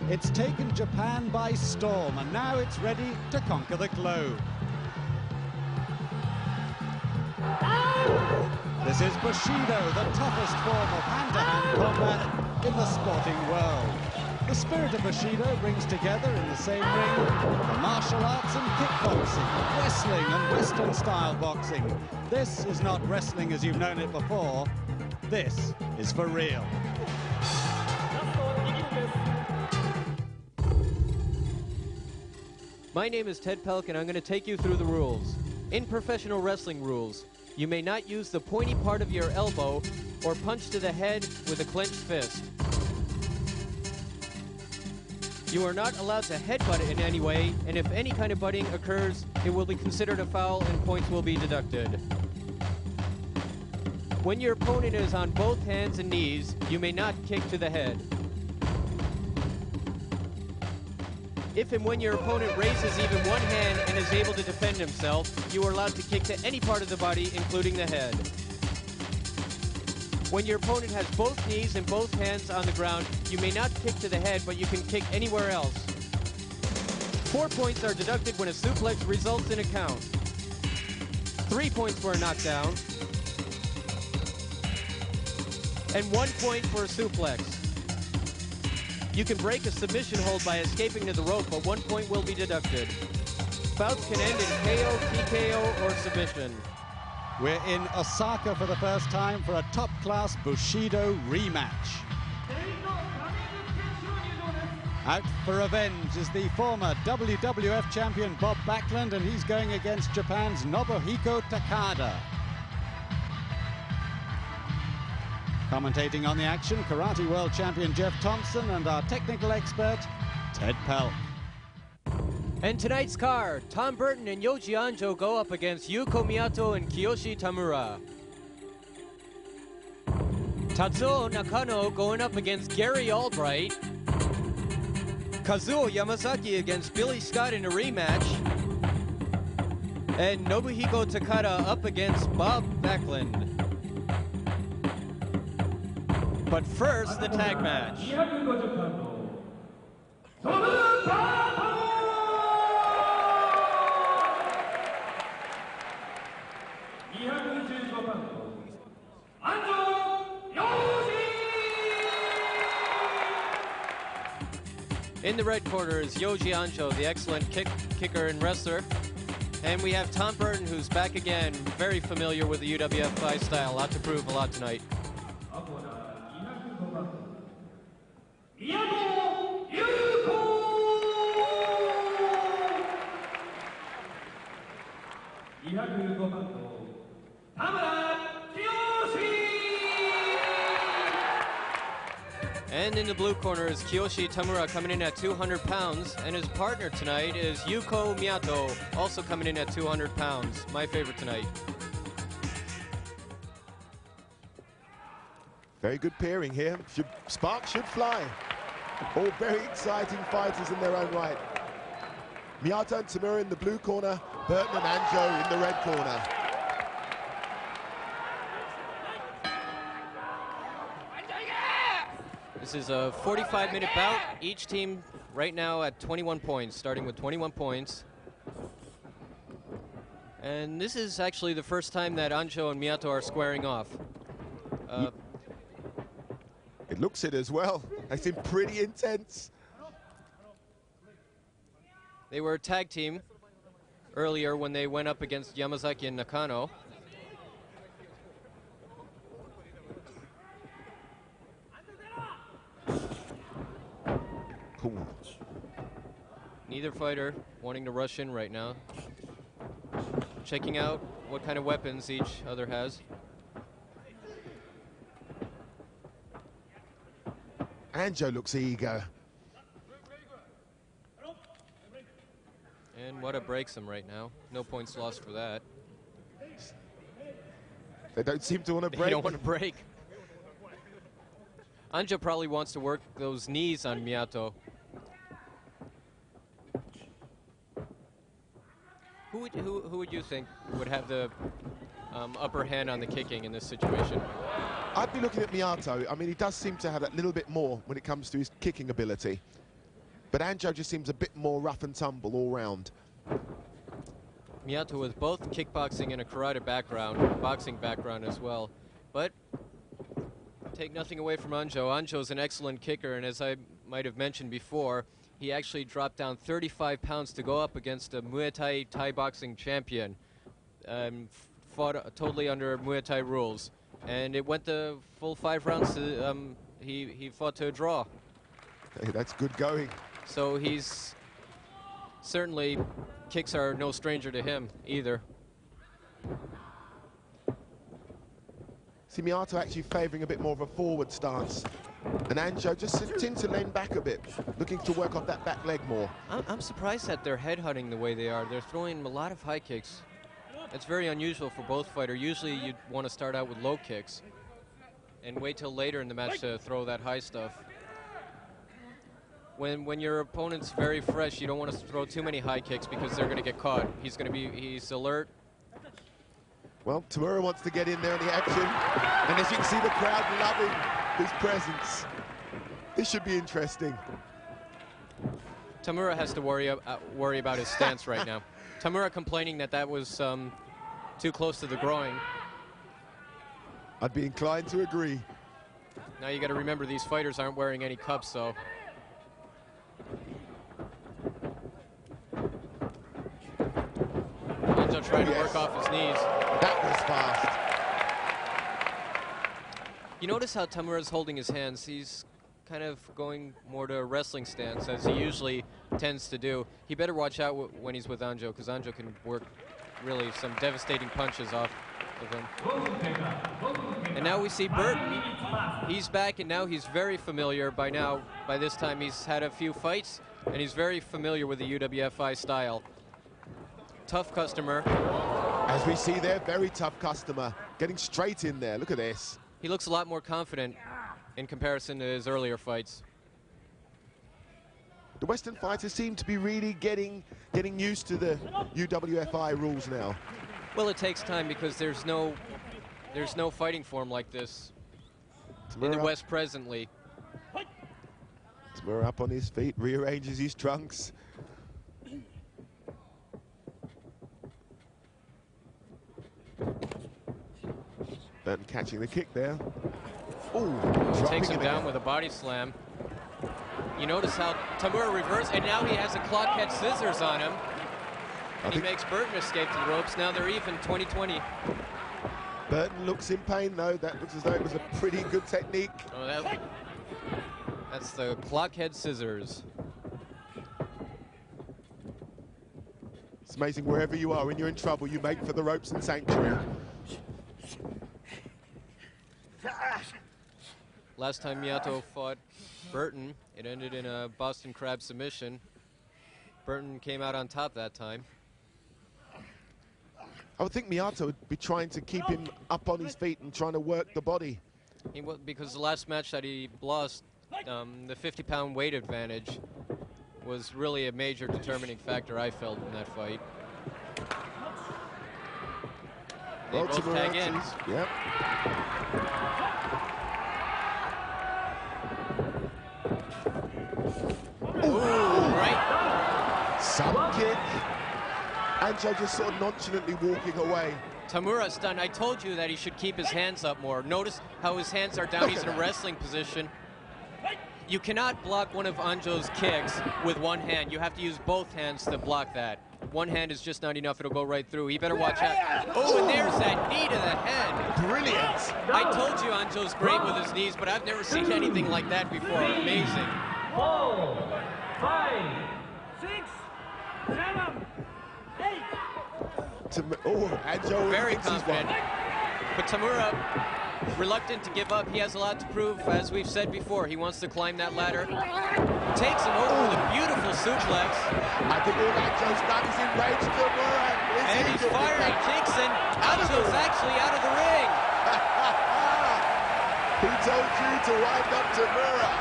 It's taken Japan by storm, and now it's ready to conquer the globe. This is Bushido, the toughest form of hand-to-hand combat in the sporting world. The spirit of Bushido brings together in the same ring the martial arts and kickboxing, wrestling and Western-style boxing. This is not wrestling as you've known it before. This is for real. My name is Ted Pelk, and I'm going to take you through the rules. In professional wrestling rules, you may not use the pointy part of your elbow or punch to the head with a clenched fist. You are not allowed to headbutt in any way, and if any kind of butting occurs, it will be considered a foul and points will be deducted. When your opponent is on both hands and knees, you may not kick to the head. If and when your opponent raises even one hand and is able to defend himself, you are allowed to kick to any part of the body, including the head. When your opponent has both knees and both hands on the ground, you may not kick to the head, but you can kick anywhere else. 4 points are deducted when a suplex results in a count. 3 points for a knockdown. And 1 point for a suplex. You can break a submission hold by escaping to the rope, but 1 point will be deducted. Bouts can end in KO, TKO, or submission. We're in Osaka for the first time for a top-class Bushido rematch. Out for revenge is the former WWF champion Bob Backlund, and he's going against Japan's Nobuhiko Takada. Commentating on the action, Karate World Champion Jeff Thompson and our technical expert, Ted Pelk. And tonight's card, Tom Burton and Yoji Anjo go up against Yuko Miyato and Kiyoshi Tamura. Tatsuo Nakano going up against Gary Albright. Kazuo Yamazaki against Billy Scott in a rematch. And Nobuhiko Takada up against Bob Backlund. But first, the tag match. In the red corner is Yoji Anjo, the excellent kicker and wrestler. And we have Tom Burton, who's back again, very familiar with the UWFi style. A lot to prove, a lot tonight. And in the blue corner is Kiyoshi Tamura coming in at 200 pounds, and his partner tonight is Yuko Miyato, also coming in at 200 pounds. My favorite tonight. Very good pairing here. Sparks should fly. All very exciting fighters in their own right. Miyato and Tamura in the blue corner, Burton and Anjo in the red corner. This is a 45-minute bout. Each team right now at 21 points, starting with 21 points. And this is actually the first time that Anjo and Miyato are squaring off. It looks it as well. They seem pretty intense. They were a tag team earlier when they went up against Yamazaki and Nakano. Cool. Neither fighter wanting to rush in right now. Checking out what kind of weapons each other has. Anjo looks eager. And what a breaks him right now. No points lost for that. They don't seem to want to break. They don't want to break. Anjo probably wants to work those knees on Miyato. Who would you think would have the upper hand on the kicking in this situation? I'd be looking at Miyato. I mean, he does seem to have that little bit more when it comes to his kicking ability. but Anjo just seems a bit more rough and tumble all round. Miyato with both kickboxing and a karate background, boxing background as well. But take nothing away from Anjo. Anjo's an excellent kicker, and as I might have mentioned before, he actually dropped down 35 pounds to go up against a Muay Thai boxing champion. Fought totally under Muay Thai rules. And it went the full 5 rounds. He fought to a draw. Hey, that's good going. So he's certainly, kicks are no stranger to him either. See, Miyato actually favouring a bit more of a forward stance. And Anjo just seems to lean back a bit, looking to work off that back leg more. I'm surprised that they're headhutting the way they are. They're throwing a lot of high kicks. It's very unusual for both fighters. Usually you'd want to start out with low kicks and wait till later in the match to throw that high stuff. When your opponent's very fresh, you don't want to throw too many high kicks because they're going to get caught. He's alert. Well, Tamura wants to get in there in the action. And as you can see, the crowd loving his presence. This should be interesting. Tamura has to worry about his stance right now. Tamura complaining that was too close to the groin. I'd be inclined to agree. Now you got to remember these fighters aren't wearing any cups, so. Anjo trying to work off his knees. That was fast. You notice how Tamura's holding his hands. He's kind of going more to a wrestling stance, as he usually tends to do. He better watch out when he's with Anjo, because Anjo can work really some devastating punches off of him. And now we see Burton. He's back, and now he's very familiar by now. By this time, he's had a few fights, and he's very familiar with the UWFi style. Tough customer. As we see there, very tough customer. Getting straight in there. Look at this. He looks a lot more confident in comparison to his earlier fights. The Western fighters seem to be really getting used to the UWFI rules now. Well, it takes time because there's no fighting form like this in the West presently. Tamura up on his feet, rearranges his trunks. Burton catching the kick there. Oh, takes him down with a body slam. You notice how Tamura reversed, and now he has a clock head scissors on him. And he makes Burton escape to the ropes. Now they're even 20-20. Burton looks in pain, though. That looks as though it was a pretty good technique. Oh, that's the clock head scissors. It's amazing, wherever you are, when you're in trouble, you make for the ropes and sanctuary. Last time Miyato fought Burton, it ended in a Boston Crab submission. Burton came out on top that time. I would think Miyato would be trying to keep him up on his feet and trying to work the body. Because the last match that he lost, the 50-pound weight advantage was really a major determining factor, I felt, in that fight. They both tag in. Yep. Ooh, right. Some kick. Anjo just sort of nonchalantly walking away. Tamura stunned. I told you that he should keep his hands up more. Notice how his hands are down. He's in a wrestling position. You cannot block one of Anjo's kicks with one hand. You have to use both hands to block that. One hand is just not enough. It'll go right through. He better watch out. Oh, and there's that knee to the head. Brilliant. I told you Anjo's great with his knees, but I've never seen anything like that before. Amazing. 4, 5, 6, 7, 8. Anjo very confident. But Tamura, reluctant to give up. He has a lot to prove, as we've said before. He wants to climb that ladder. Takes him over with a beautiful suplex. I think all Anjo's done is enraged Tamura. And he's firing kicks, and Anjo's actually out of the ring. He told you to wind up Tamura.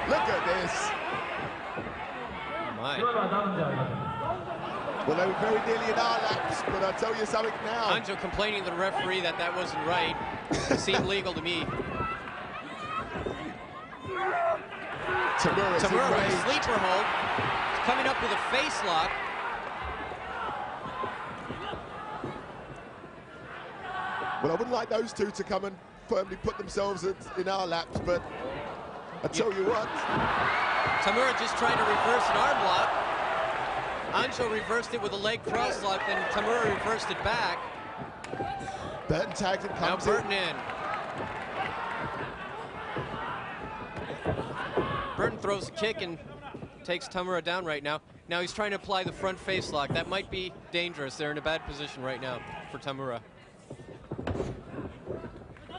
Look at this. Oh my. Well, they were very nearly in our laps, but I'll tell you something now. Anjo complaining to the referee that wasn't right. It seemed legal to me. Tamura with a sleeper hold. He's coming up with a face lock. Well, I wouldn't like those two to come and firmly put themselves in our laps, but I tell you what. Tamura just trying to reverse an arm lock. Anjo reversed it with a leg cross lock, then Tamura reversed it back. Burton tags and comes now Burton in. Burton throws a kick and takes Tamura down right now. Now he's trying to apply the front face lock. That might be dangerous. They're in a bad position right now for Tamura.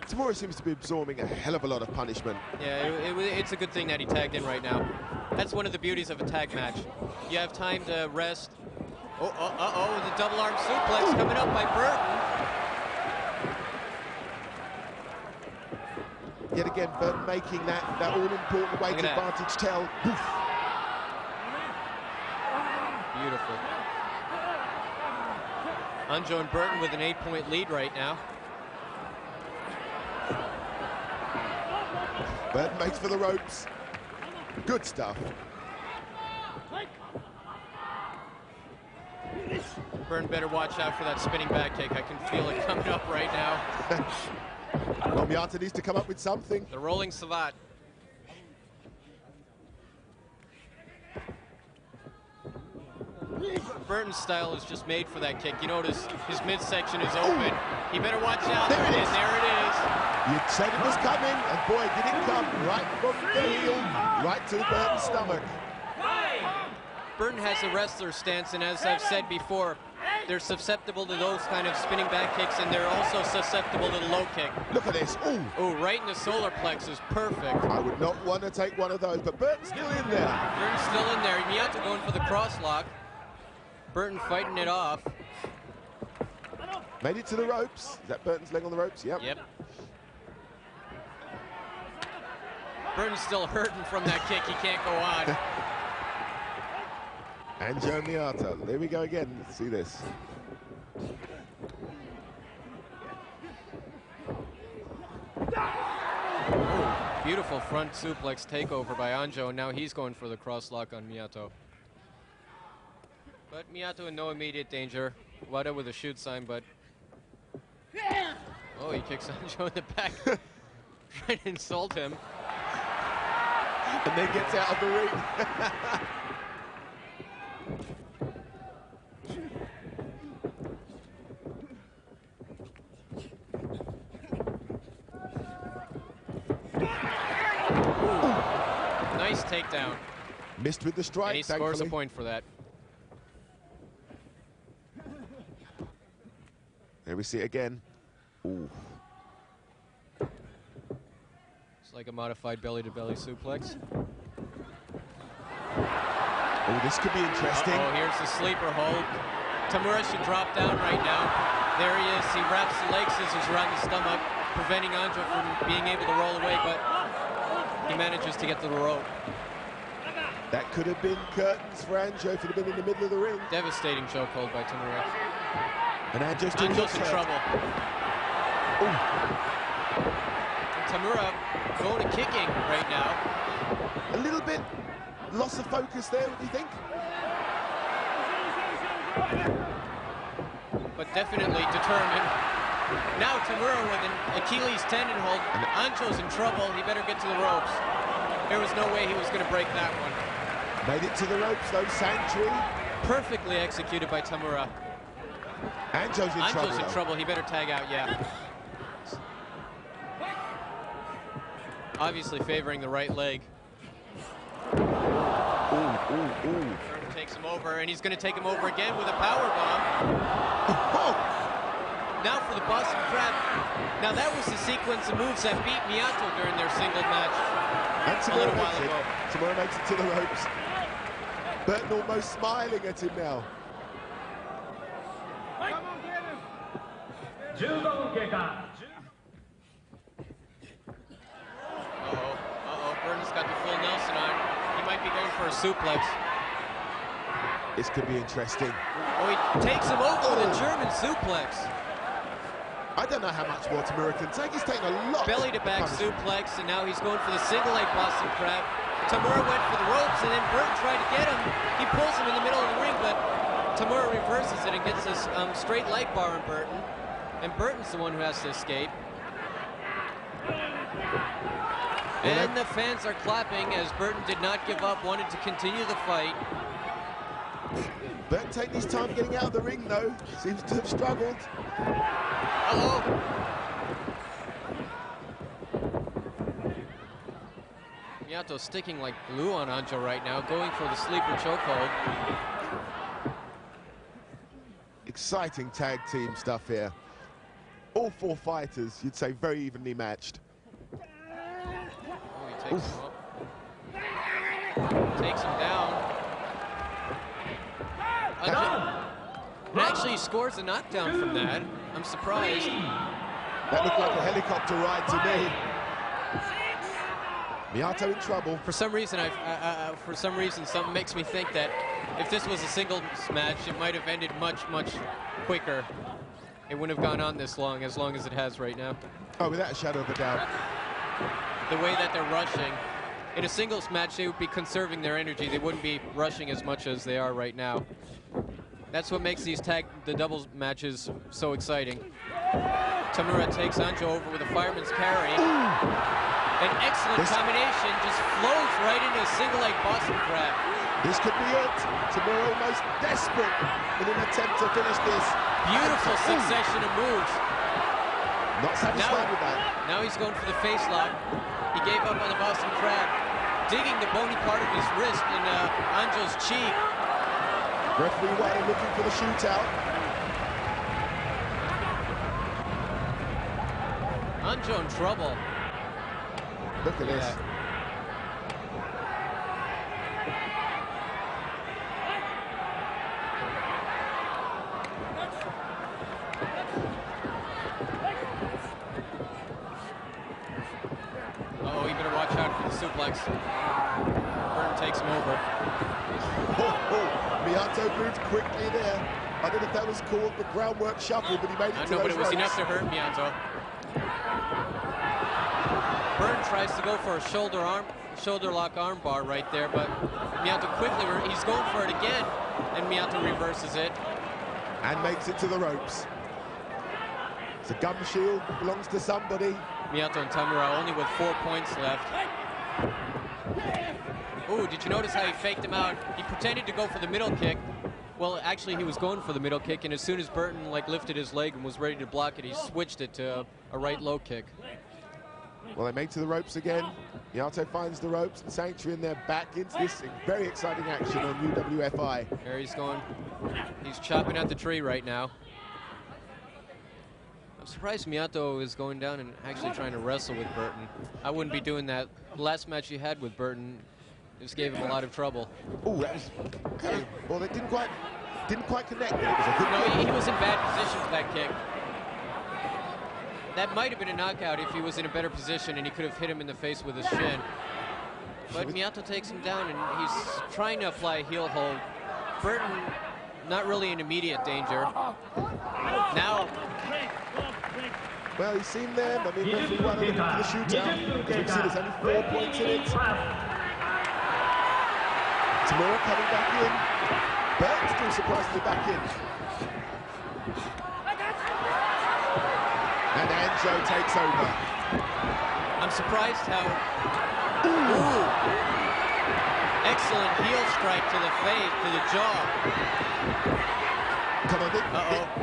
Tamura seems to be absorbing a hell of a lot of punishment. Yeah, it's a good thing that he tagged in right now. That's one of the beauties of a tag match. You have time to rest. Oh, the double arm suplex coming up by Burton. Yet again, Burton making that all-important weight advantage tell. Oof. Beautiful. Anjo and Burton with an 8-point lead right now. Burton makes for the ropes. Good stuff. Burton better watch out for that spinning back kick. I can feel it coming up right now. Nomiata needs to come up with something. The rolling savate. Burton's style is just made for that kick. You notice his midsection is open. He better watch out. There it is. There it is. You said it was coming, and boy, did it come right from the heel, right to Burton's stomach. Burton has a wrestler stance, and as I've said before, they're susceptible to those kind of spinning back kicks, and they're also susceptible to the low kick. Look at this. Ooh, right in the solar plexus. Perfect. I would not want to take one of those, but Burton's still in there. Burton's still in there. Miyato going for the cross lock. Burton fighting it off. Made it to the ropes. Is that Burton's leg on the ropes? Yep. Burton's still hurting from that kick. He can't go on. Anjo Miata. There we go again. Let's see this. Beautiful front suplex takeover by Anjo, and now he's going for the cross lock on Miyato. But Miyato in no immediate danger. Wada with a shoot sign, but... Oh, he kicks Anjo in the back. Trying to insult him. And then gets out of the ring. Nice takedown. Missed with the strike, and he scores a point for that. There we see it again. Ooh. It's like a modified belly-to-belly suplex. Oh, this could be interesting. Oh, here's the sleeper hold. Tamura should drop down right now. There he is. He wraps the leg scissors around the stomach, preventing Anjo from being able to roll away, but he manages to get to the rope. That could have been curtains for Anjo if it had been in the middle of the ring. Devastating chokehold by Tamura. And Anjo's in trouble. Ooh. Tamura going to kicking right now. A little bit loss of focus there, what do you think? But definitely determined. Now Tamura with an Achilles tendon hold. Anjo's in trouble. He better get to the ropes. There was no way he was going to break that one. Made it to the ropes though, Santry. Perfectly executed by Tamura. Anjo's in trouble. He better tag out, yeah. Obviously favoring the right leg. Ooh. Takes him over, and he's going to take him over again with a power bomb. Now for the Boston Crab. Now that was the sequence of moves that beat Miyato during their single match a little while ago. Tamura makes it to the ropes. Burton almost smiling at him now. Burton's got the full Nelson on. He might be going for a suplex. This could be interesting. Oh, he takes him over with a German suplex. I don't know how much more Tamura can take. He's taking a lot. Belly to back suplex, and now he's going for the single leg Boston Crab. Tamura went for the ropes, and then Burton tried to get him. He pulls him in the middle of the ring, but Tamura reverses it and gets this straight light bar on Burton. And Burton's the one who has to escape. And the fans are clapping as Burton did not give up, wanted to continue the fight. Burton taking his time getting out of the ring, though. Seems to have struggled. Uh-oh. Miyato sticking like glue on Anjo right now, going for the sleeper chokehold. Exciting tag team stuff here. All four fighters, you'd say, very evenly matched. Oh, he takes him up. Takes him down. And actually scores a knockdown from that. I'm surprised. That looked like a helicopter ride to me. Miyato in trouble. For some reason, something makes me think that if this was a singles match, it might have ended much quicker. It wouldn't have gone on this long as it has right now. Oh, without a shadow of a doubt. The way that they're rushing. In a singles match, they would be conserving their energy. They wouldn't be rushing as much as they are right now. That's what makes the doubles matches so exciting. Tamura takes Anjo over with a fireman's carry. An excellent combination, just flows right into a single leg Boston Crab. This could be it. Tamura almost desperate in an attempt to finish this. Beautiful succession of moves. Not satisfied with that. Now he's going for the face lock. He gave up on the Boston Crab, digging the bony part of his wrist in Anjo's cheek. Referee Wilder looking for the shootout. Anjo in trouble. Look at this. Uh-oh, you better watch out for the suplex. Burton takes him over. Miyato moved quickly there. I don't know if that was called the groundwork shuffle, but he made it to No, but those it was ropes. enough to hurt Miyato. Burton tries to go for a shoulder lock arm bar right there, but Miyato quickly, he's going for it again, and Miyato reverses it. And makes it to the ropes. It's a gum shield, belongs to somebody. Miyato and Tamura only with 4 points left. Ooh, did you notice how he faked him out? He pretended to go for the middle kick. Well, actually, he was going for the middle kick, and as soon as Burton lifted his leg and was ready to block it, he switched it to a right low kick. Well, they made to the ropes again. Miyato finds the ropes, and Sanctuary in there back into this very exciting action on UWFi. There he's going. He's chopping at the tree right now. I'm surprised Miyato is going down and actually trying to wrestle with Burton. I wouldn't be doing that. The last match he had with Burton just gave him a lot of trouble. Oh, that was okay. Well, they didn't quite connect. It was a good No, kick. he was in bad position for that kick. That might have been a knockout if he was in a better position and he could have hit him in the face with his shin. But Miyato takes him down and he's trying to apply a heel hold. Burton, not really in immediate danger. Now, well, he seemed there. I mean, referee Wilder looking for the shootout. As we can see, there's only 4 points in it. Tamura coming back in. Burton still surprisingly back in. And Anjo takes over. I'm surprised how... Ooh! Excellent heel strike to the face, to the jaw. Come on,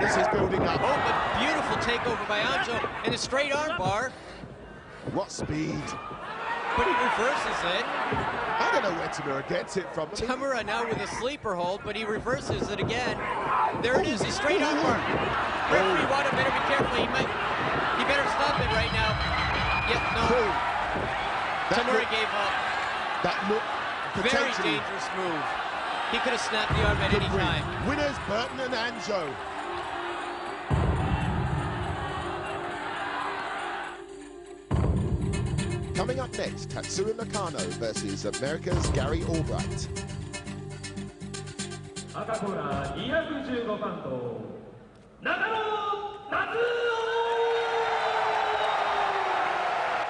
this is building up. Oh, but beautiful takeover by Anjo and a straight arm bar. What speed. But he reverses it. I don't know where Tamura gets it from. Tamura now with a sleeper hold, but he reverses it again. There it is, a straight arm bar. Referee Wada better be careful. He better stop it right now. Yeah, no. Tamura gave up. That looked very dangerous move. He could have snapped the arm at any time. Winners, Burton and Anjo. Coming up next, Tatsuro Nakano versus America's Gary Albright. 赤コーナー215ポンド中野達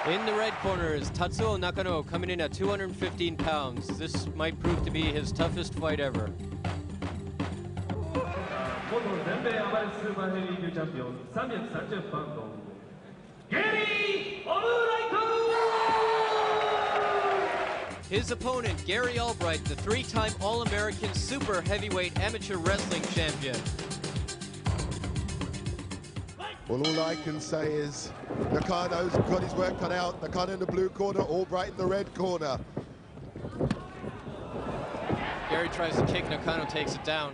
夫 In the red corner is Tatsuo Nakano, coming in at 215 pounds. This might prove to be his toughest fight ever. 元全米暴れスーパーヘビー級チャンピオン330パウンドゲリー・オブライト His opponent, Gary Albright, the three-time All-American Super Heavyweight Amateur Wrestling Champion. Well, all I can say is Nakano's got his work cut out. Nakano in the blue corner, Albright in the red corner. Gary tries to kick, Nakano takes it down.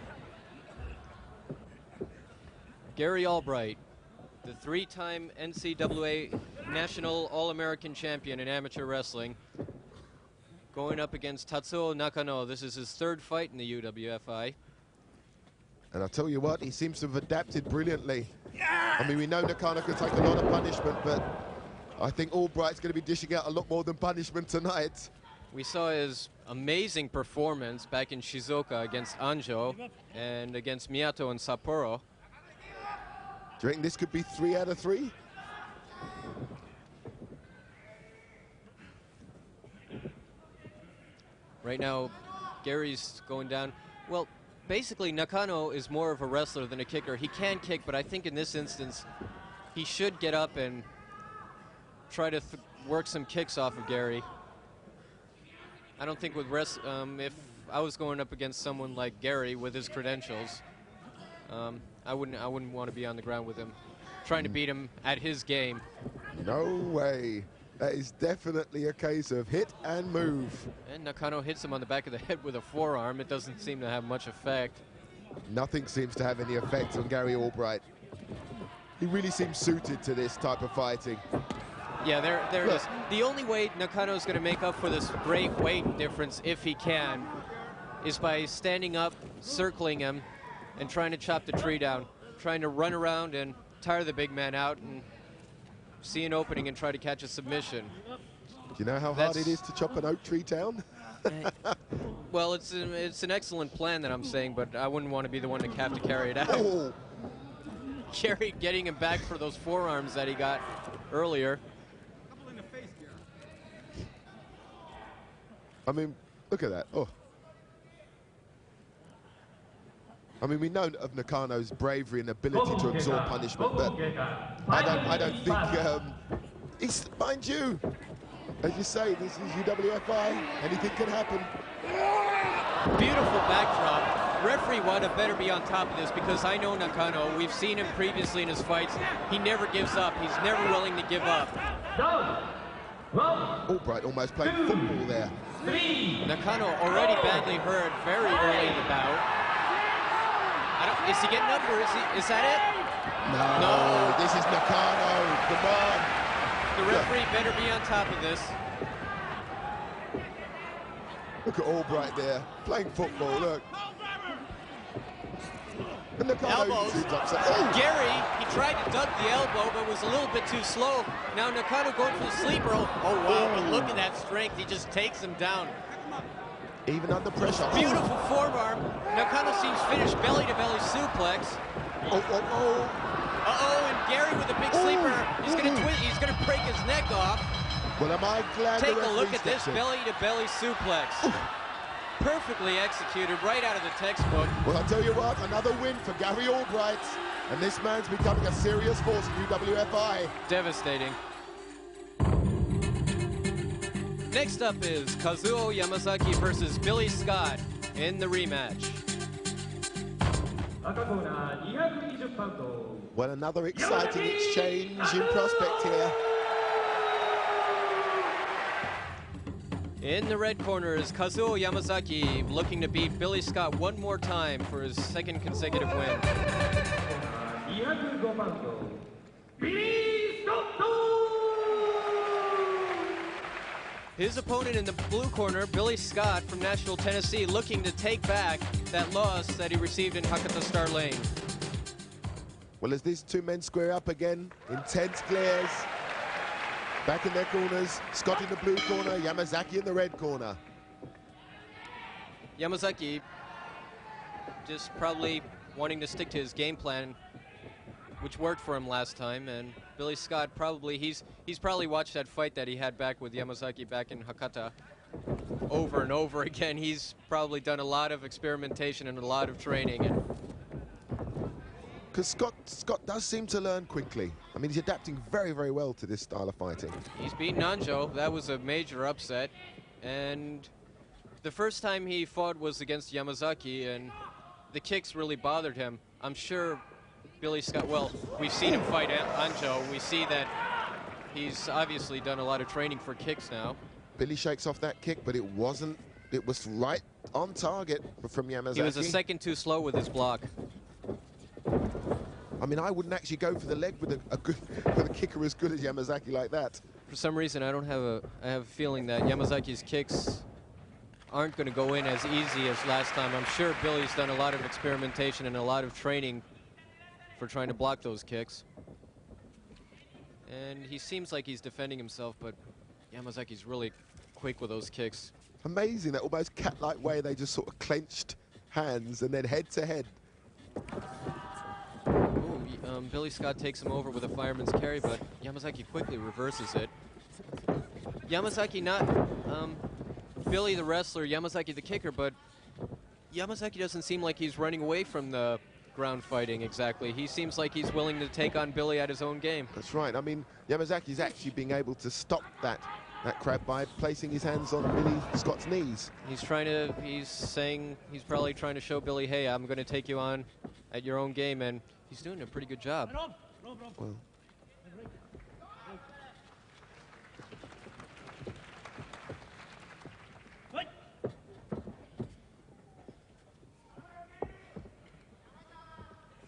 Gary Albright, the three-time NCAA National All-American Champion in amateur wrestling, going up against Tatsuo Nakano. This is his third fight in the UWFI. And I'll tell you what, he seems to have adapted brilliantly. I mean, we know Nakano can take a lot of punishment, but I think Albright's going to be dishing out a lot more than punishment tonight. We saw his amazing performance back in Shizuoka against Anjo and against Miyato and Sapporo. Do you reckon this could be 3 out of 3? Right now, Gary's going down. Well, basically, Nakano is more of a wrestler than a kicker. He can kick, but I think in this instance, he should get up and try to work some kicks off of Gary. I don't think with if I was going up against someone like Gary with his credentials, I wouldn't want to be on the ground with him, trying to beat him at his game. No way. That is definitely a case of hit and move. And Nakano hits him on the back of the head with a forearm. It doesn't seem to have much effect. Nothing seems to have any effect on Gary Albright. He really seems suited to this type of fighting. Yeah, there it is. The only way Nakano's going to make up for this great weight difference, if he can, is by standing up, circling him, and trying to chop the tree down, trying to run around and tire the big man out and see an opening and try to catch a submission. Do you know how hard it is to chop an oak tree down? Well, it's an excellent plan that I'm saying, but I wouldn't want to be the one to have to carry it out. Oh. Gary getting him back for those forearms that he got earlier. I mean, look at that. Oh. I mean, we know of Nakano's bravery and ability to absorb punishment, but I don't think it's, mind you, as you say, this is UWFI. Anything can happen. Beautiful backdrop. Referee Wada better be on top of this, because I know Nakano. We've seen him previously in his fights. He never gives up. He's never willing to give up. Albright almost playing football there. Nakano already badly hurt very early in the bout. Is he getting up, or is that it? No, this is Nakano. Come on. The referee better be on top of this. Look at Albright there, playing football, look. And Nakano seems upset. Oh. Gary, he tried to duck the elbow, but was a little bit too slow. Now Nakano going for the sleeper. Oh, wow, but look at that strength. He just takes him down. Even under pressure. Beautiful forearm. Nakano seems finished belly-to-belly suplex. Uh-oh, and Gary with a big sleeper. He's gonna break his neck off. Well, am I glad Take a look at this belly-to-belly suplex. Perfectly executed right out of the textbook. Well, I'll tell you what, another win for Gary Albright. And this man's becoming a serious force in UWFI. Devastating. Next up is Kazuo Yamazaki versus Billy Scott in the rematch. Well, another exciting exchange in prospect here. In the red corner is Kazuo Yamazaki, looking to beat Billy Scott one more time for his second consecutive win. His opponent in the blue corner, Billy Scott from Nashville, Tennessee, looking to take back that loss that he received in Hakata Star Lane. Well, as these two men square up again, intense glares. Back in their corners, Scott in the blue corner, Yamazaki in the red corner. Yamazaki just probably wanting to stick to his game plan, which worked for him last time, and Billy Scott probably, he's probably watched that fight that he had back with Yamazaki back in Hakata over and over again. He's probably done a lot of experimentation and a lot of training. And because Scott does seem to learn quickly. I mean, he's adapting very, very well to this style of fighting. he's beaten Anjo. That was a major upset. And the first time he fought was against Yamazaki, and the kicks really bothered him. I'm sure Billy Scott, well, we've seen him fight Anjo. We see that he's obviously done a lot of training for kicks now. Billy shakes off that kick, but it was right on target from Yamazaki. He was a second too slow with his block. I mean, I wouldn't actually go for the leg with a kicker as good as Yamazaki like that. For some reason, I have a feeling that Yamazaki's kicks aren't going to go in as easy as last time. I'm sure Billy's done a lot of experimentation and a lot of training for trying to block those kicks. And he seems like he's defending himself, but Yamazaki's really quick with those kicks. Amazing, that almost cat-like way they just sort of clenched hands and then head-to-head. Billy Scott takes him over with a fireman's carry, but Yamazaki quickly reverses it. Yamazaki not Billy the wrestler, Yamazaki the kicker, but Yamazaki doesn't seem like he's running away from the ground fighting exactly. He seems like he's willing to take on Billy at his own game. That's right. I mean, Yamazaki's actually being able to stop that crab by placing his hands on Billy Scott's knees. He's probably trying to show Billy, hey, I'm going to take you on at your own game, and he's doing a pretty good job. Well,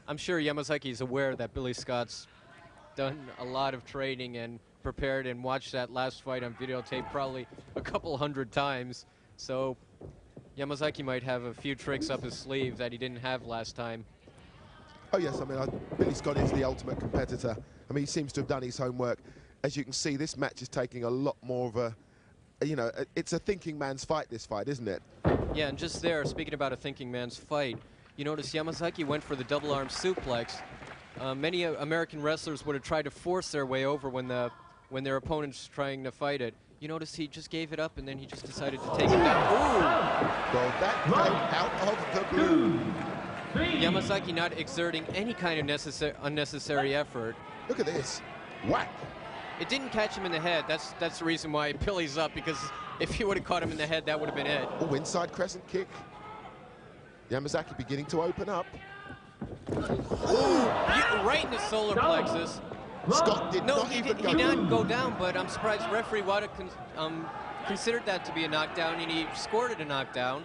I'm sure Yamazaki's aware that Billy Scott's done a lot of training and prepared and watched that last fight on videotape probably a couple hundred times. So Yamazaki might have a few tricks up his sleeve that he didn't have last time. oh yes, I mean, Billy Scott is the ultimate competitor. I mean, he seems to have done his homework. As you can see, this match is taking a lot more of a, you know, it's a thinking man's fight, this fight, isn't it? Yeah, and just there, speaking about a thinking man's fight, you notice Yamazaki went for the double arm suplex. Many American wrestlers would have tried to force their way over when their opponent's trying to fight it. You notice he just gave it up, and then he just decided to take it down. Ooh! Well, that came out of the blue. Yamazaki not exerting any kind of unnecessary effort. Look at this. Whack. It didn't catch him in the head. That's the reason why Billy's up, because if he would have caught him in the head, that would have been it. Oh, inside crescent kick. Yamazaki beginning to open up. Ooh, right in the solar plexus. Scott did not he even go. He didn't go down, but I'm surprised referee would have considered that to be a knockdown, and he scored it a knockdown.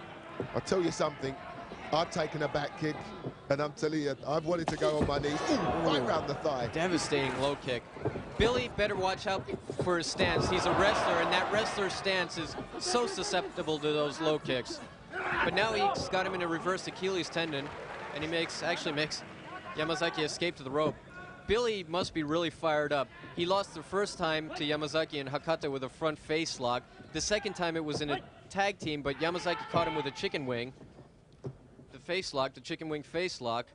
I'll tell you something. I've taken a back kick, and I'm telling you, I've wanted to go on my knees. Ooh, right round the thigh. Devastating low kick. Billy better watch out for his stance. He's a wrestler, and that wrestler's stance is so susceptible to those low kicks. But now he's got him in a reverse Achilles tendon, and he actually makes Yamazaki escape to the rope. Billy must be really fired up. He lost the first time to Yamazaki in Hakata with a front face lock. The second time it was in a tag team, but Yamazaki caught him with a chicken wing. The face lock, the chicken wing face lock.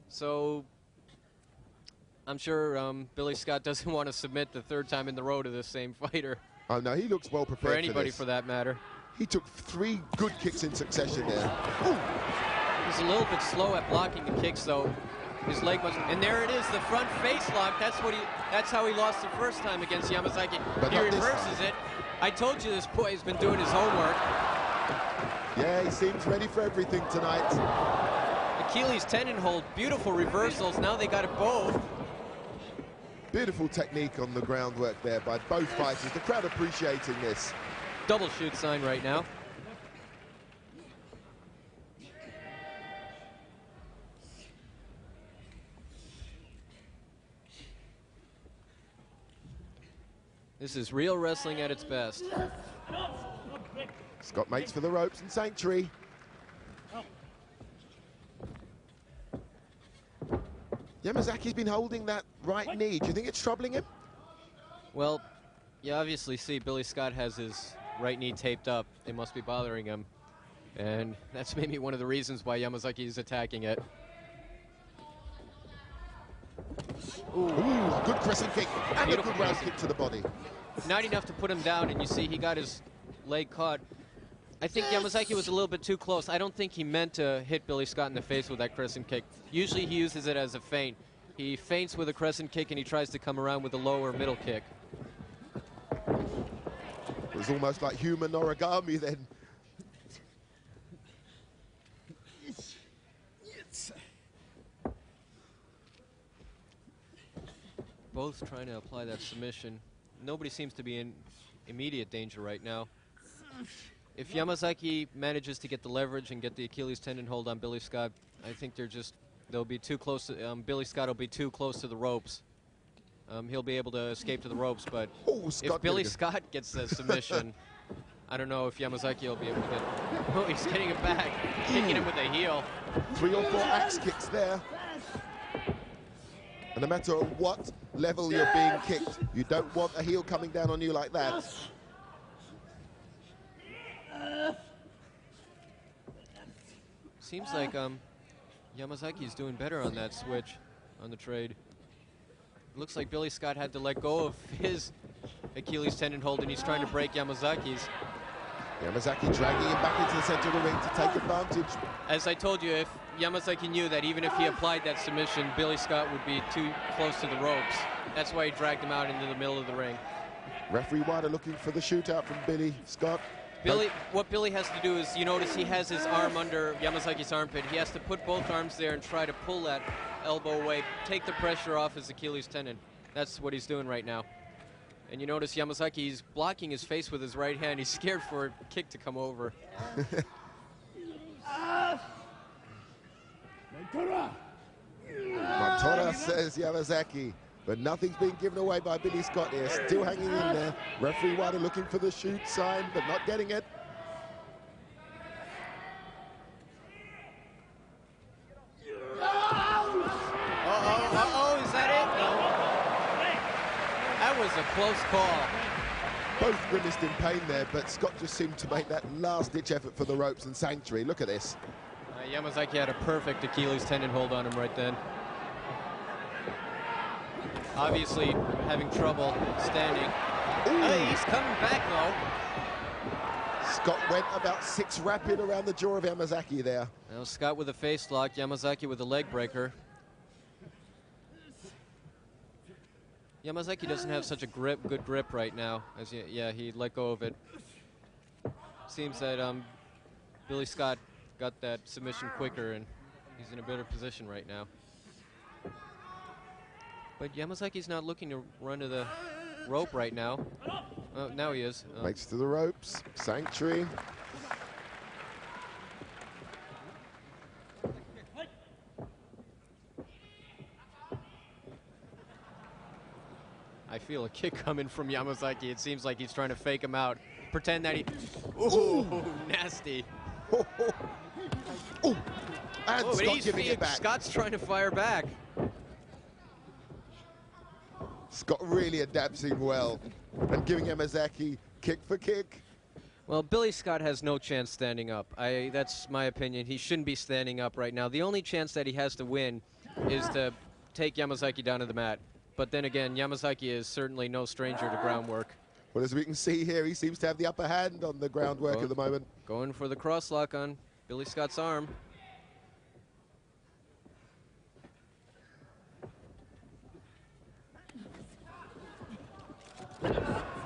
So I'm sure Billy Scott doesn't want to submit the third time in the row to the same fighter. Oh no, he looks well prepared for anybody this. for that matter. He took 3 good kicks in succession there. Ooh. He's a little bit slow at blocking the kicks, though. His leg was, and there it is, the front face lock. That's how he lost the first time against Yamazaki. But he reverses it. I told you this boy's been doing his homework. Yeah, he seems ready for everything tonight. Achilles tendon hold, beautiful reversals. Now they got it both. Beautiful technique on the groundwork there by both fighters. The crowd appreciating this. Double shoot sign right now. This is real wrestling at its best. Scott makes for the ropes and sanctuary. Yamazaki's been holding that right knee. Do you think it's troubling him? Well, you obviously see Billy Scott has his right knee taped up. It must be bothering him. And that's maybe one of the reasons why Yamazaki is attacking it. Ooh, a good crescent kick and Beautiful a good round crescent. kick to the body. Not enough to put him down, and you see he got his leg caught. I think Yamazaki was a little bit too close. I don't think he meant to hit Billy Scott in the face with that crescent kick. Usually he uses it as a feint. He feints with a crescent kick and he tries to come around with a lower middle kick. It was almost like human origami then. Both trying to apply that submission. Nobody seems to be in immediate danger right now. If Yamazaki manages to get the leverage and get the Achilles tendon hold on Billy Scott, I think they'll be too close to, Billy Scott will be too close to the ropes. He'll be able to escape to the ropes, but if Billy Scott gets the submission, I don't know if Yamazaki will be able to get. Oh, he's getting it back, kicking him with a heel. 3 or 4 axe kicks there. And no matter what level you're being kicked, you don't want a heel coming down on you like that. Seems like Yamazaki's doing better on that switch, on the trade. Looks like Billy Scott had to let go of his Achilles tendon hold, and he's trying to break Yamazaki's. Yamazaki dragging him back into the center of the ring to take advantage. As I told you, if Yamazaki knew that even if he applied that submission, Billy Scott would be too close to the ropes. That's why he dragged him out into the middle of the ring. Referee Wada looking for the shootout from Billy Scott. What Billy has to do is, you notice he has his arm under Yamazaki's armpit. He has to put both arms there and try to pull that elbow away, take the pressure off his Achilles tendon. That's what he's doing right now. And you notice Yamazaki's blocking his face with his right hand. He's scared for a kick to come over. Matora says Yamazaki, but nothing's been given away by Billy Scott here. Still hanging in there. Referee Wada looking for the shoot sign, but not getting it. Uh-oh, is that it? No. That was a close call. Both grimaced in pain there, but Scott just seemed to make that last-ditch effort for the ropes and sanctuary. Look at this. Yamazaki had a perfect Achilles tendon hold on him right then. Obviously having trouble standing. Hey, he's coming back though. Scott went about 6 rapid around the jaw of Yamazaki there. Now Scott with a face lock, Yamazaki with a leg breaker. Yamazaki doesn't have such a good grip right now. Yeah, he let go of it. Seems that Billy Scott got that submission quicker and he's in a better position right now. But Yamazaki's not looking to run to the rope right now. Now he is. Makes to the ropes, sanctuary. I feel a kick coming from Yamazaki. It seems like he's trying to fake him out. Pretend that he... Ooh, nasty. Oh, and Scott giving it back. Scott's trying to fire back. Scott really adapting well and giving Yamazaki kick for kick. Well, Billy Scott has no chance standing up. That's my opinion. He shouldn't be standing up right now. The only chance that he has to win is to take Yamazaki down to the mat. But then again, Yamazaki is certainly no stranger to groundwork. Well, as we can see here, he seems to have the upper hand on the groundwork at the moment. Going for the cross lock on Billy Scott's arm.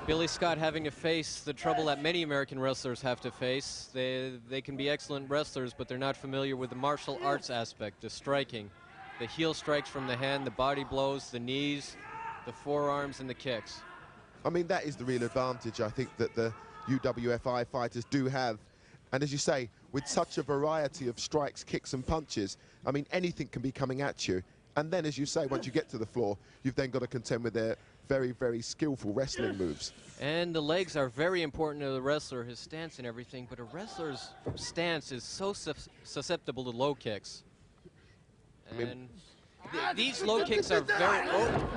Billy Scott having to face the trouble that many American wrestlers have to face. They can be excellent wrestlers, but they're not familiar with the martial arts aspect, the striking. The heel strikes from the hand, the body blows, the knees, the forearms, and the kicks. I mean, that is the real advantage, I think, that the UWFi fighters do have. And as you say, with such a variety of strikes, kicks, and punches, I mean, anything can be coming at you. And then, as you say, once you get to the floor, you've then got to contend with their very, very skillful wrestling moves. And the legs are very important to the wrestler, his stance and everything, but a wrestler's stance is so susceptible to low kicks. And these low kicks are very... Oh.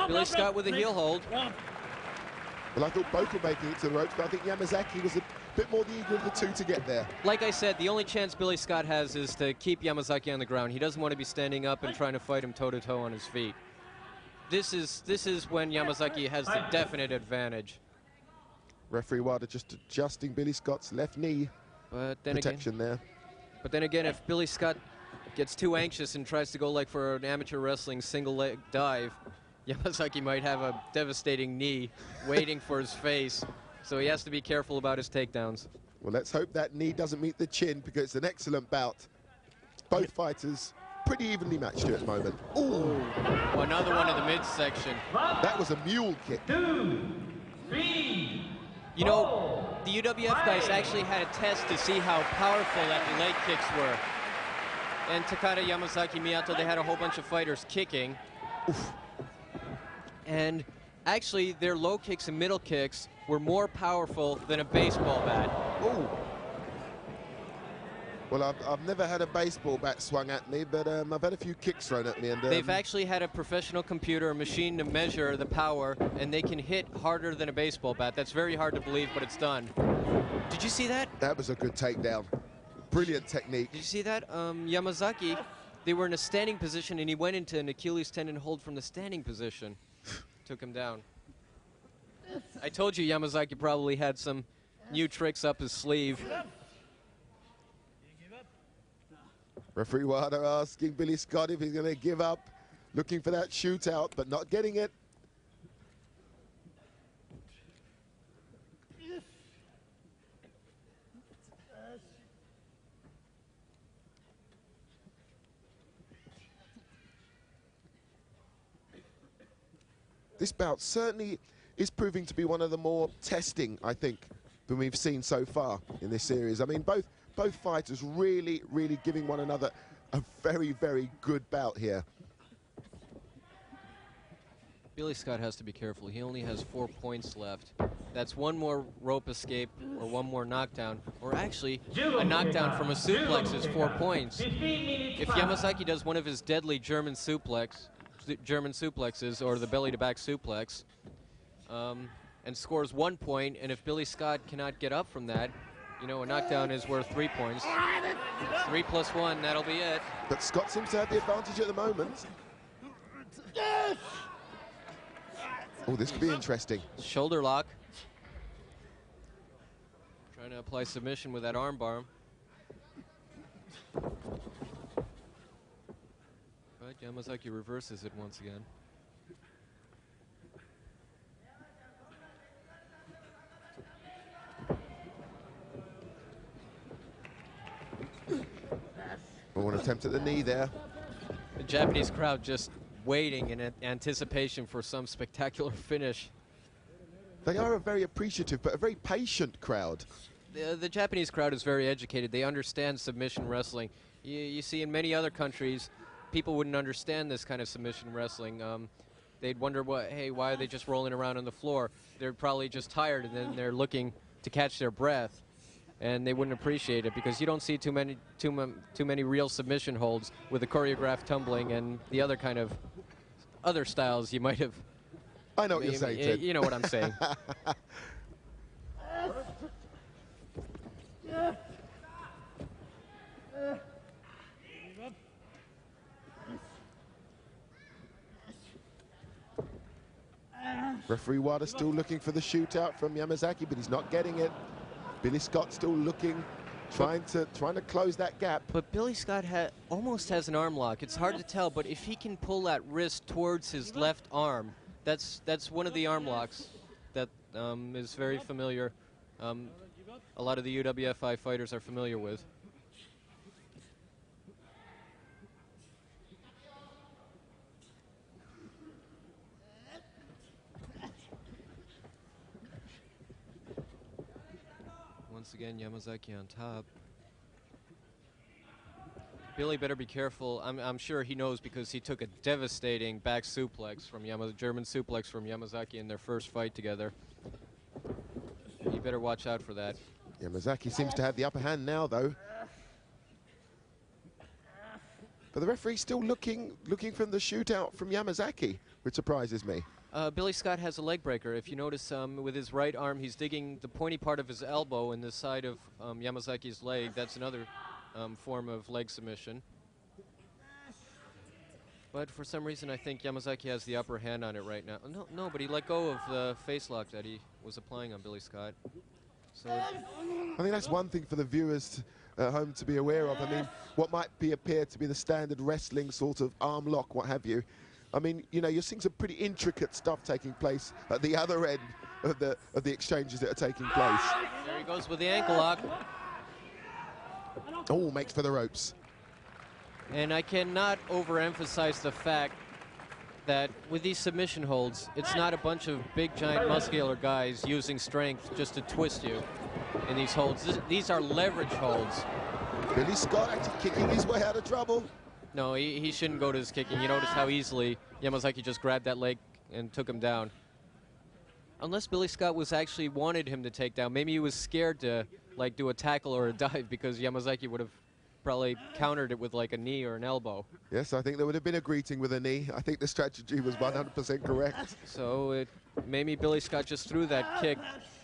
Billy Scott with a heel hold. Well, I thought both were making it to the ropes, but I think Yamazaki was bit more the eager of the two to get there. Like I said, the only chance Billy Scott has is to keep Yamazaki on the ground. He doesn't want to be standing up and trying to fight him toe-to-toe on his feet. This is when Yamazaki has the definite advantage. Referee Wada just adjusting Billy Scott's left knee protection there. But then again, if Billy Scott gets too anxious and tries to go like for an amateur wrestling single leg dive, Yamazaki might have a devastating knee waiting for his face. So he has to be careful about his takedowns. Well, let's hope that knee doesn't meet the chin, because it's an excellent bout. Both fighters pretty evenly matched here at the moment. Ooh. Oh, another one in the midsection. That was a mule kick. 2, 3. You know, the UWF guys actually had a test to see how powerful that leg kicks were. And Takada, Yamazaki, Miyato, they had a whole bunch of fighters kicking. Oof. And actually, their low kicks and middle kicks were more powerful than a baseball bat. Ooh. Well, I've never had a baseball bat swung at me, but I've had a few kicks thrown at me. And they've actually had a professional computer, a machine to measure the power, and they can hit harder than a baseball bat. That's very hard to believe, but it's done. Did you see that? That was a good takedown. Brilliant technique. Did you see that? Yamazaki, they were in a standing position, and he went into an Achilles tendon hold from the standing position. Took him down. I told you Yamazaki probably had some new tricks up his sleeve. Referee Wada asking Billy Scott if he's going to give up, looking for that shootout, but not getting it. This bout certainly is proving to be one of the more testing, I think, than we've seen so far in this series. I mean, both fighters really, really giving one another a very, very good bout here. Billy Scott has to be careful. He only has 4 points left. That's one more rope escape or one more knockdown, or actually a knockdown from a suplex is 4 points. If Yamazaki does one of his deadly German suplexes or the belly to back suplex and scores 1 point, and if Billy Scott cannot get up from that, you know, a knockdown is worth 3 points. 3 plus 1, that'll be it. But Scott seems to have the advantage at the moment. Oh, this could be interesting. Shoulder lock. Trying to apply submission with that arm bar. But Yamazaki reverses it once again. Oh, an attempt at the knee there. The Japanese crowd just waiting in anticipation for some spectacular finish. They are a very appreciative but a very patient crowd. The Japanese crowd is very educated. They understand submission wrestling. You see, in many other countries, people wouldn't understand this kind of submission wrestling. They'd wonder, hey, why are they just rolling around on the floor? They're probably just tired, and then they're looking to catch their breath, and they wouldn't appreciate it because you don't see too many real submission holds with the choreographed tumbling and the other kind of other styles you might have. I know what you're saying, Ted. You know what I'm saying. Referee Wada still looking for the shootout from Yamazaki, but he's not getting it. Billy Scott still looking, trying to close that gap. But Billy Scott almost has an arm lock. It's hard to tell, but if he can pull that wrist towards his left arm, that's one of the arm locks that is very familiar. A lot of the UWFi fighters are familiar with. Once again, Yamazaki on top. Billy better be careful. I'm sure he knows because he took a devastating back suplex from German suplex from Yamazaki in their first fight together. He better watch out for that. Yamazaki seems to have the upper hand now, though. But the referee's still looking from the shootout from Yamazaki, which surprises me. Billy Scott has a leg breaker. If you notice, with his right arm, he's digging the pointy part of his elbow in the side of Yamazaki's leg. That's another form of leg submission. But for some reason, I think Yamazaki has the upper hand on it right now. No, but he let go of the face lock that he was applying on Billy Scott. So I think that's one thing for the viewers at home to be aware of. I mean, what might appear to be the standard wrestling sort of arm lock, what have you. I mean, you know, you're seeing some pretty intricate stuff taking place at the other end of the exchanges that are taking place. There he goes with the ankle lock. Oh, makes for the ropes. And I cannot overemphasize the fact that with these submission holds, it's not a bunch of big, giant, muscular guys using strength just to twist you in these holds. These are leverage holds. Billy Scott actually kicking his way out of trouble. No, he shouldn't go to his kicking. You notice how easily Yamazaki just grabbed that leg and took him down. Unless Billy Scott actually wanted him to take down. Maybe he was scared to like do a tackle or a dive because Yamazaki would have probably countered it with like a knee or an elbow. Yes, I think there would have been a greeting with a knee. I think the strategy was 100% correct. So maybe Billy Scott just threw that kick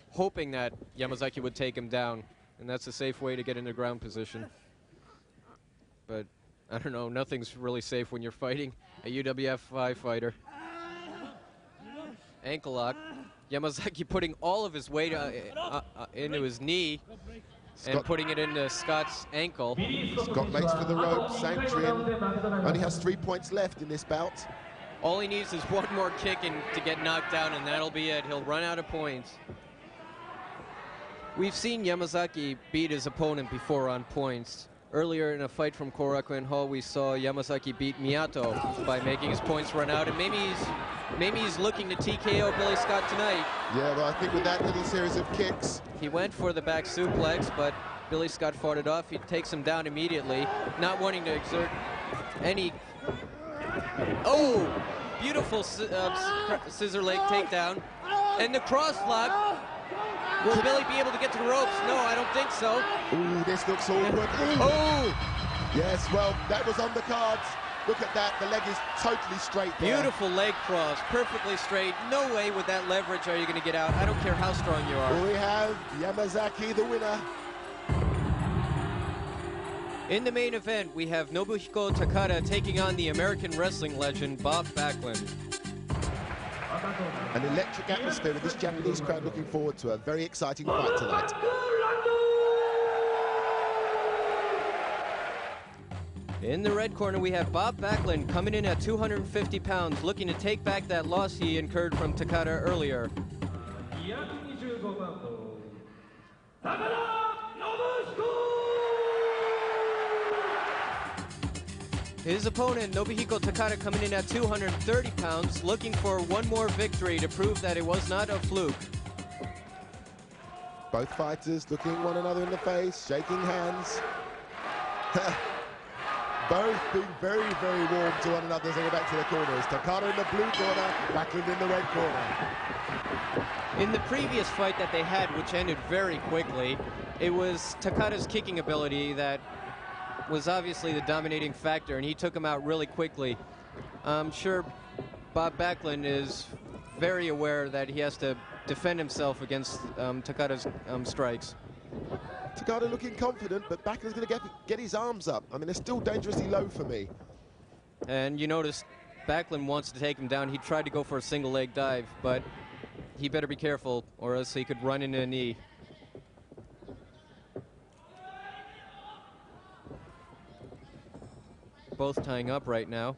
hoping that Yamazaki would take him down. And that's a safe way to get into ground position. But I don't know, nothing's really safe when you're fighting a UWFi fighter. Ankle lock. Yamazaki putting all of his weight into his knee and putting it into Scott's ankle. Scott makes for the rope, sanctuary only has 3 points left in this bout. All he needs is one more kick to get knocked down, and that'll be it. He'll run out of points. We've seen Yamazaki beat his opponent before on points. Earlier in a fight from Korakuen Hall, we saw Yamazaki beat Miyato by making his points run out, and maybe he's looking to TKO Billy Scott tonight. Yeah, but I think with that little series of kicks, he went for the back suplex, but Billy Scott fought it off. He takes him down immediately, not wanting to exert any. Oh, beautiful scissor leg takedown, and the cross lock. Will Billy be able to get to the ropes? No, I don't think so. Ooh, this looks awkward. Oh! Yes, well, that was on the cards. Look at that, the leg is totally straight there. Beautiful leg cross, perfectly straight. No way with that leverage are you going to get out. I don't care how strong you are. We have Yamazaki, the winner. In the main event, we have Nobuhiko Takada taking on the American wrestling legend, Bob Backlund. An electric atmosphere with this Japanese crowd looking forward to a very exciting fight tonight. In the red corner, we have Bob Backlund coming in at 250 pounds, looking to take back that loss he incurred from Takada earlier. His opponent, Nobuhiko Takada, coming in at 230 pounds, looking for one more victory to prove that it was not a fluke. Both fighters looking one another in the face, shaking hands. Both being very, very warm to one another as they go back to their corners. Takada in the blue corner, Backlund in the red corner. In the previous fight that they had, which ended very quickly, it was Takada's kicking ability that was obviously the dominating factor, and he took him out really quickly. I'm sure Bob Backlund is very aware that he has to defend himself against Takada's strikes. Takada looking confident, but Backlund's going to get his arms up. I mean, they're still dangerously low for me. And you notice Backlund wants to take him down. He tried to go for a single leg dive, but he better be careful or else he could run into a knee. Both tying up right now.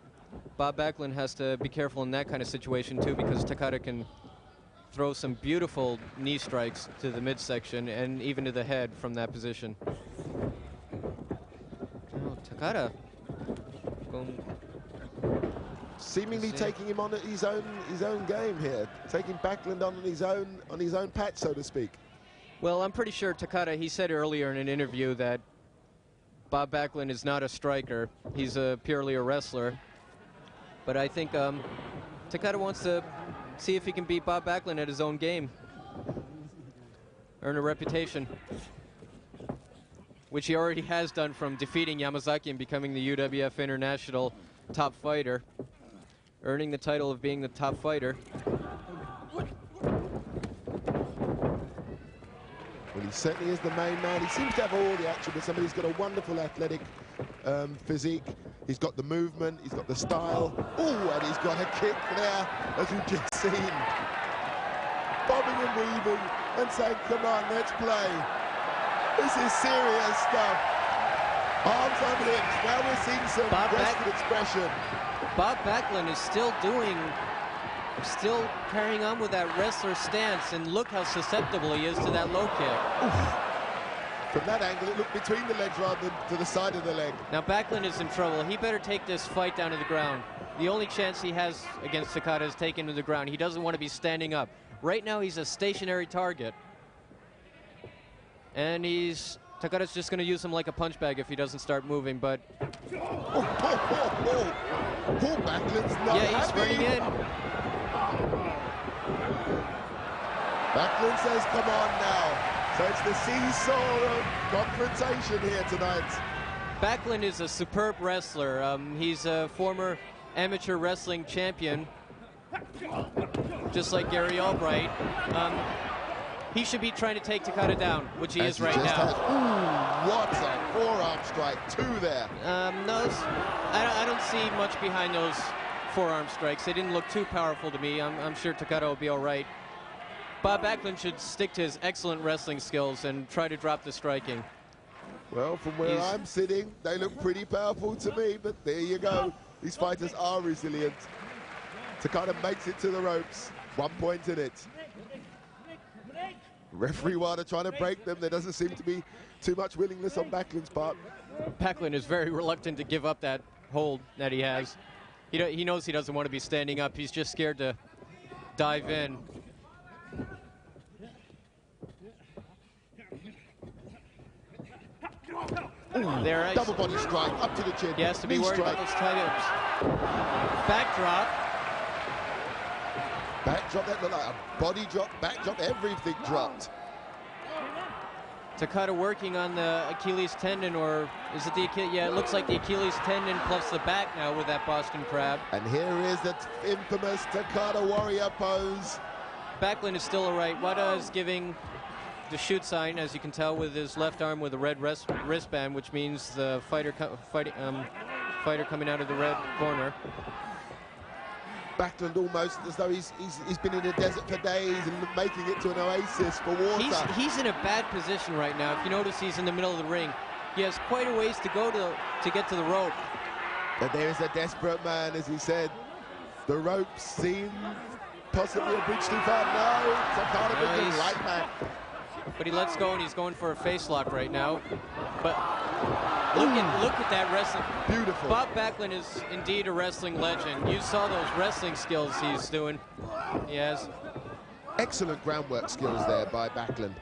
Bob Backlund has to be careful in that kind of situation too, because Takada can throw some beautiful knee strikes to the midsection and even to the head from that position. Oh, Takada seemingly taking him on his own game here, taking Backlund on his own patch, so to speak. Well, I'm pretty sure Takada, he said earlier in an interview that Bob Backlund is not a striker. He's purely a wrestler. But I think Takada wants to see if he can beat Bob Backlund at his own game. Earn a reputation. Which he already has done from defeating Yamazaki and becoming the UWF International top fighter. Earning the title of being the top fighter. certainly is the main man. He seems to have all the attributes. I mean, he's got a wonderful athletic physique. He's got the movement, he's got the style. Oh, and he's got a kick there, as we've just seen. Bobbing and weaving and saying, come on, let's play. This is serious stuff. Arms on hips. Now we're seeing some rested expression. Bob Backlund is still carrying on with that wrestler stance, and look how susceptible he is to that low kick. Oof. From that angle, it looked between the legs rather than to the side of the leg. Now Backlund is in trouble. He better take this fight down to the ground. The only chance he has against Takada is taken to the ground. He doesn't want to be standing up. Right now, he's a stationary target. And Takada's just going to use him like a punch bag if he doesn't start moving, but... Oh, Backlund's not yeah, he's happy. running in. Backlund says, come on now. So it's the seesaw of confrontation here tonight. Backlund is a superb wrestler. He's a former amateur wrestling champion, just like Gary Albright. He should be trying to take Takada down, which he is right now. Ooh, what a forearm strike, 2 there. No, I don't see much behind those forearm strikes. They didn't look too powerful to me. I'm sure Takada will be all right. Bob Backlund should stick to his excellent wrestling skills and try to drop the striking. Well, from where I'm sitting, they look pretty powerful to me, but there you go. These fighters are resilient. Takada makes it to the ropes. 1 point in it. Referee Wada trying to break them. There doesn't seem to be too much willingness on Backlund's part. Backlund is very reluctant to give up that hold that he has. He knows he doesn't want to be standing up. He's just scared to dive in. There, double body strike, up to the chin. He has to be worried about those tight hips. Backdrop. Backdrop, that looked like a body drop, backdrop, everything dropped. Takada working on the Achilles tendon, or is it the Achilles? Yeah, it looks like the Achilles tendon plus the back now with that Boston Crab. And here is the infamous Takada warrior pose. Backlund is still all right. Wada is giving the shoot sign, as you can tell, with his left arm with a red wristband, which means the fighter coming out of the red corner. Backlund almost as though he's been in the desert for days and making it to an oasis for water. He's in a bad position right now. If you notice, he's in the middle of the ring. He has quite a ways to go to get to the rope. But there is a desperate man, as he said. The ropes seem possibly a bridge too far. No, Takada with the right back. But he lets go, and he's going for a face lock right now. But look at that wrestling. Beautiful. Bob Backlund is indeed a wrestling legend. You saw those wrestling skills he's doing. He has. Excellent groundwork skills there by Backlund.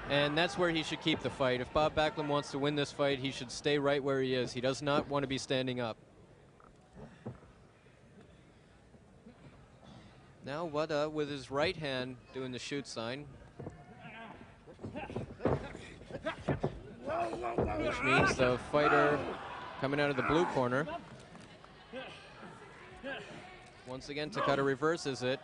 And that's where he should keep the fight. If Bob Backlund wants to win this fight, he should stay right where he is. He does not want to be standing up. Now Wada with his right hand doing the shoot sign. Which means the fighter coming out of the blue corner. Once again, Takada reverses it.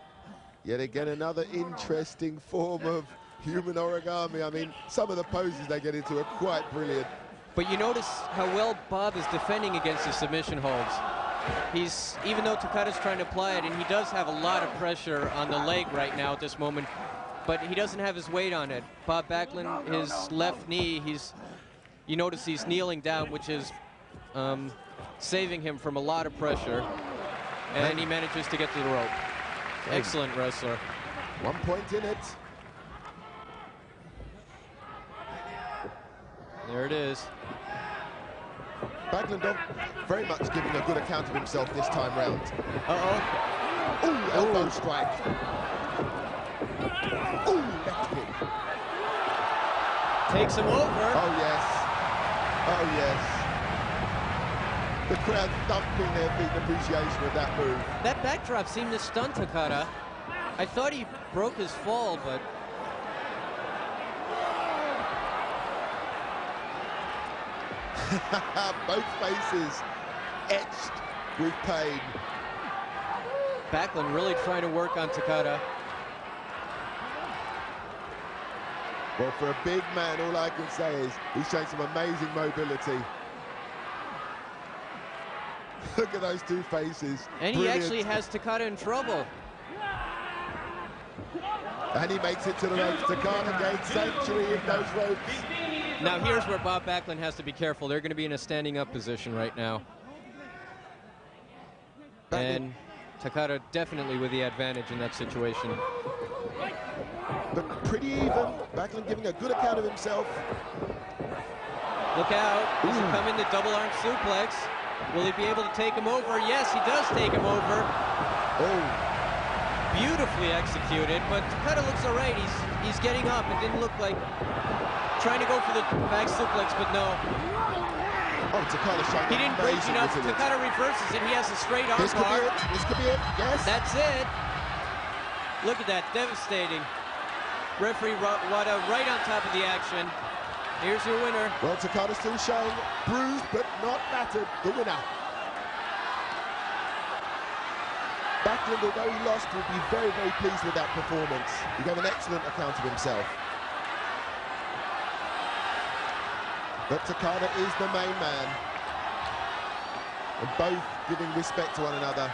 Yet again, another interesting form of human origami. I mean, some of the poses they get into are quite brilliant. But you notice how well Bob is defending against the submission holds. Even though Takada's trying to apply it, and he does have a lot of pressure on the leg right now at this moment, but he doesn't have his weight on it. Bob Backlund, his left knee, you notice he's kneeling down, which is saving him from a lot of pressure, and he manages to get to the rope. Excellent wrestler. 1 point in it. There it is. Backlund very much giving a good account of himself this time round. Uh-oh. Ooh, elbow strike. Ooh, left kick. Takes him over. Oh, yes. Oh, yes. The crowd thumping their feet in appreciation of that move. That backdrop seemed to stun Takada. I thought he broke his fall, but... Both faces etched with pain. Backlund really trying to work on Takada. Well, for a big man, all I can say is he's showing some amazing mobility. Look at those two faces. And Brilliant. he actually has Takada in trouble. And he makes it to the ropes. Takada gains sanctuary in those ropes. Now here's where Bob Backlund has to be careful. They're going to be in a standing up position right now. And Takada definitely with the advantage in that situation. But pretty even. Backlund giving a good account of himself. Look out. Does he come in the double arm suplex? Will he be able to take him over? Yes, he does take him over. Oh. Beautifully executed, but Takada looks all right. He's getting up. It didn't look like trying to go for the back suplex, but no. Oh, Takada showing He didn't break enough. resilience. Takada reverses it. He has a straight arm This could be bar. it. This could be it. Yes. That's it. Look at that. Devastating. Referee Wada right on top of the action. Here's your winner. Well, Takada still showing bruised but not battered. The winner. Backlund, although he lost, will be very, very pleased with that performance. He gave an excellent account of himself. But Takada is the main man. And both giving respect to one another.